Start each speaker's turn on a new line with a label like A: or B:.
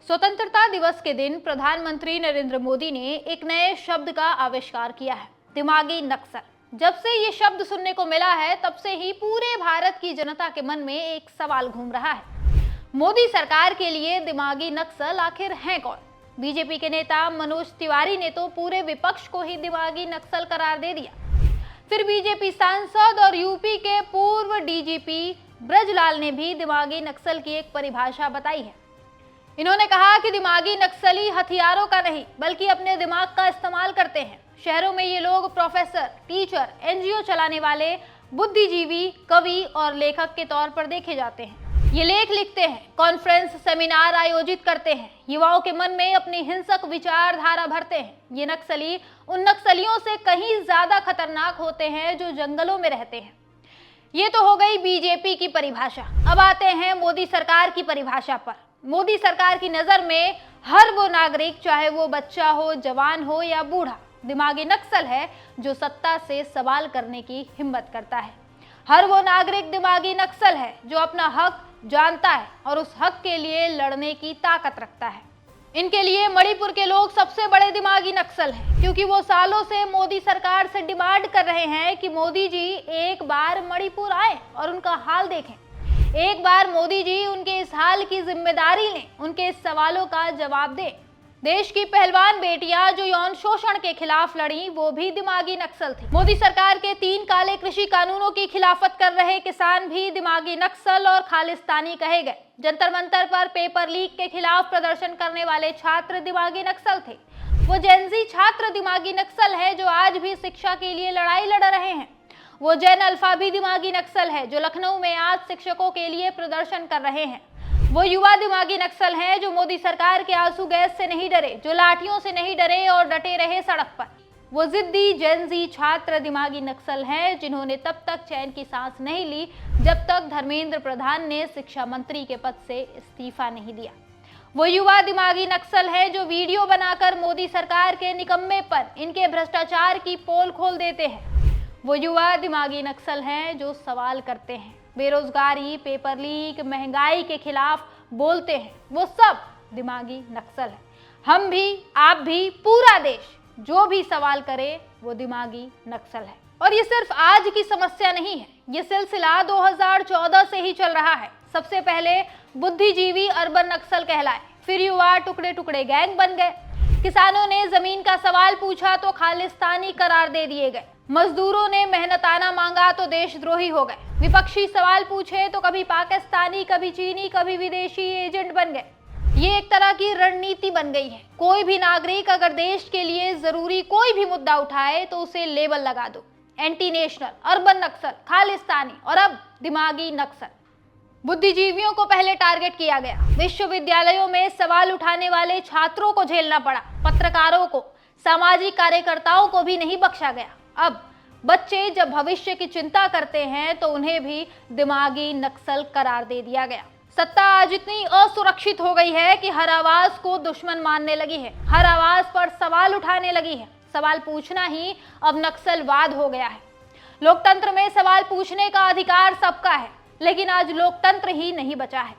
A: स्वतंत्रता दिवस के दिन प्रधानमंत्री नरेंद्र मोदी ने एक नए शब्द का आविष्कार किया है, दिमागी नक्सल। जब से ये शब्द सुनने को मिला है, तब से ही पूरे भारत की जनता के मन में एक सवाल घूम रहा है। मोदी सरकार के लिए दिमागी नक्सल आखिर हैं कौन? बीजेपी के नेता मनोज तिवारी ने तो पूरे विपक्ष को ही दिमागी नक्सल करार दे दिया। फिर बीजेपी सांसद और यूपी के पूर्व डीजीपी ब्रजलाल ने भी दिमागी नक्सल की एक परिभाषा बताई है। इन्होंने कहा कि दिमागी नक्सली हथियारों का नहीं, बल्कि अपने दिमाग का इस्तेमाल करते हैं। शहरों में ये लोग प्रोफेसर, टीचर, एनजीओ चलाने वाले, बुद्धिजीवी, कवि और लेखक के तौर पर देखे जाते हैं। ये लेख लिखते हैं, कॉन्फ्रेंस, सेमिनार आयोजित करते हैं, युवाओं के मन में अपनी हिंसक विचारधारा भरते हैं। ये नक्सली उन नक्सलियों से कहीं ज्यादा खतरनाक होते हैं जो जंगलों में रहते हैं। ये तो हो गई बीजेपी की परिभाषा। अब आते हैं मोदी सरकार की परिभाषा पर। मोदी सरकार की नजर में हर वो नागरिक, चाहे वो बच्चा हो, जवान हो या बूढ़ा, दिमागी नक्सल है जो सत्ता से सवाल करने की हिम्मत करता है। हर वो नागरिक दिमागी नक्सल है जो अपना हक जानता है और उस हक के लिए लड़ने की ताकत रखता है। इनके लिए मणिपुर के लोग सबसे बड़े दिमागी नक्सल हैं, क्योंकि वो सालों से मोदी सरकार से डिमांड कर रहे हैं कि मोदी जी एक बार मणिपुर आए और उनका हाल देखें। एक बार मोदी जी उनके इस हाल की जिम्मेदारी लें, उनके इस सवालों का जवाब दें। देश की पहलवान बेटियां जो यौन शोषण के खिलाफ लड़ी, वो भी दिमागी नक्सल थी। मोदी सरकार के 3 काले कृषि कानूनों की खिलाफत कर रहे किसान भी दिमागी नक्सल और खालिस्तानी कहे गए। जंतर मंतर पर पेपर लीक के खिलाफ प्रदर्शन करने वाले छात्र दिमागी नक्सल थे। वो जेनजी छात्र दिमागी नक्सल है जो आज भी शिक्षा के लिए लड़ाई लड़ रहे हैं। वो जैन अल्फा भी दिमागी नक्सल है जो लखनऊ में आज शिक्षकों के लिए प्रदर्शन कर रहे हैं। वो युवा दिमागी नक्सल हैं जो मोदी सरकार के आंसू गैस से नहीं डरे, जो लाठियों से नहीं डरे और डटे रहे सड़क पर। वो जिद्दी जेनजी छात्र दिमागी नक्सल हैं जिन्होंने तब तक चैन की सांस नहीं ली जब तक धर्मेंद्र प्रधान ने शिक्षा मंत्री के पद से इस्तीफा नहीं दिया। वो युवा दिमागी नक्सल हैं जो वीडियो बनाकर मोदी सरकार के निकम्मेपन, इनके भ्रष्टाचार की पोल खोल देते हैं। वो युवा दिमागी नक्सल हैं जो सवाल करते हैं, बेरोजगारी, पेपर लीक, महंगाई के खिलाफ बोलते हैं। वो सब दिमागी नक्सल है। हम भी, आप भी, पूरा देश जो भी सवाल करे वो दिमागी नक्सल है। और ये सिर्फ आज की समस्या नहीं है, ये सिलसिला 2014 से ही चल रहा है। सबसे पहले बुद्धिजीवी अर्बन नक्सल कहलाए, फिर युवा टुकड़े टुकड़े गैंग बन गए। किसानों ने जमीन का सवाल पूछा तो खालिस्तानी करार दे दिए गए। मजदूरों ने मेहनताना मांगा तो देशद्रोही हो गए। विपक्षी सवाल पूछे तो कभी पाकिस्तानी, कभी चीनी, कभी विदेशी एजेंट बन गए। ये एक तरह की रणनीति बन गई है। कोई भी नागरिक अगर देश के लिए जरूरी कोई भी मुद्दा उठाए तो उसे लेबल लगा दो, एंटी नेशनल, अर्बन नक्सल, खालिस्तानी और अब दिमागी नक्सल। बुद्धिजीवियों को पहले टारगेट किया गया, विश्वविद्यालयों में सवाल उठाने वाले छात्रों को झेलना पड़ा, पत्रकारों को, सामाजिक कार्यकर्ताओं को भी नहीं बख्शा गया। अब बच्चे जब भविष्य की चिंता करते हैं तो उन्हें भी दिमागी नक्सल करार दे दिया गया। सत्ता आज इतनी असुरक्षित हो गई है कि हर आवाज को दुश्मन मानने लगी है, हर आवाज पर सवाल उठाने लगी है। सवाल पूछना ही अब नक्सलवाद हो गया है। लोकतंत्र में सवाल पूछने का अधिकार सबका है, लेकिन आज लोकतंत्र ही नहीं बचा है।